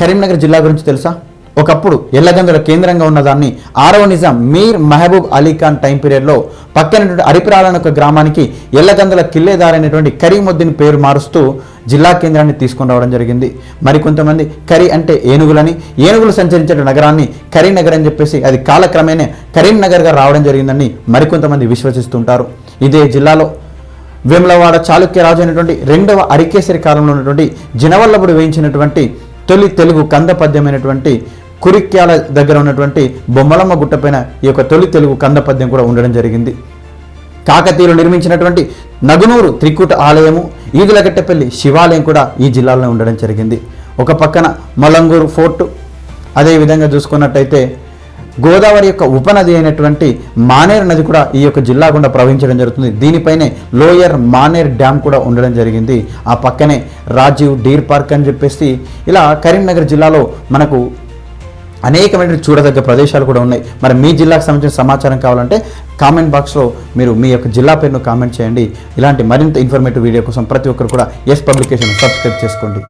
కరీంనగర్ జిల్లా గురించి తెలుసా? ఒకప్పుడు ఎల్లగందుల కేంద్రంగా ఉన్నదాన్ని 6వ నిజాం మీర్ మహబూబ్ అలీ ఖాన్ టైం పీరియడ్లో పక్కనటువంటి అరిపిరాలనే ఒక గ్రామానికి ఎల్లగందుల కిల్లేదార్ అనేటువంటి కరీముద్దీన్ పేరు మారుస్తూ జిల్లా కేంద్రాన్ని తీసుకొని రావడం జరిగింది. మరికొంతమంది కరీ అంటే ఏనుగులని, ఏనుగులు సంచరించే నగరాన్ని కరీంనగర్ అని చెప్పేసి అది కాలక్రమేణా కరీంనగర్గా రావడం జరిగిందని మరికొంతమంది విశ్వసిస్తుంటారు. ఇదే జిల్లాలో వేములవాడ చాళుక్య రాజు అయినటువంటి 2వ అరికేసరి కాలంలో ఉన్నటువంటి జినవల్లభుడు వేయించినటువంటి తొలి తెలుగు కంద పద్యమైనటువంటి కురిక్యాల దగ్గర ఉన్నటువంటి బొమ్మలమ్మ గుట్టపైన ఈ యొక్క తొలి తెలుగు కంద పద్యం కూడా ఉండడం జరిగింది. కాకతీయులు నిర్మించినటువంటి నగునూరు త్రికూట ఆలయము, ఈదులగట్టపల్లి శివాలయం కూడా ఈ జిల్లాలో ఉండడం జరిగింది. ఒక పక్కన మలంగూరు ఫోర్టు, అదేవిధంగా చూసుకున్నట్టయితే గోదావరి యొక్క ఉపనది అయినటువంటి మానేరు నది కూడా ఈ యొక్క జిల్లా గుండా ప్రవహించడం జరుగుతుంది. దీనిపైనే లోయర్ మానేర్ డ్యామ్ కూడా ఉండడం జరిగింది. ఆ పక్కనే రాజీవ్ డీర్ పార్క్ అని చెప్పేసి ఇలా కరీంనగర్ జిల్లాలో మనకు అనేకమైన చూడదగ్గ ప్రదేశాలు కూడా ఉన్నాయి. మరి మీ జిల్లాకు సంబంధించిన సమాచారం కావాలంటే కామెంట్ బాక్స్లో మీరు మీ యొక్క జిల్లా పేరును కామెంట్ చేయండి. ఇలాంటి మరింత ఇన్ఫర్మేటివ్ వీడియో కోసం ప్రతి ఒక్కరు కూడా ఎస్ పబ్లికేషన్ సబ్స్క్రైబ్ చేసుకోండి.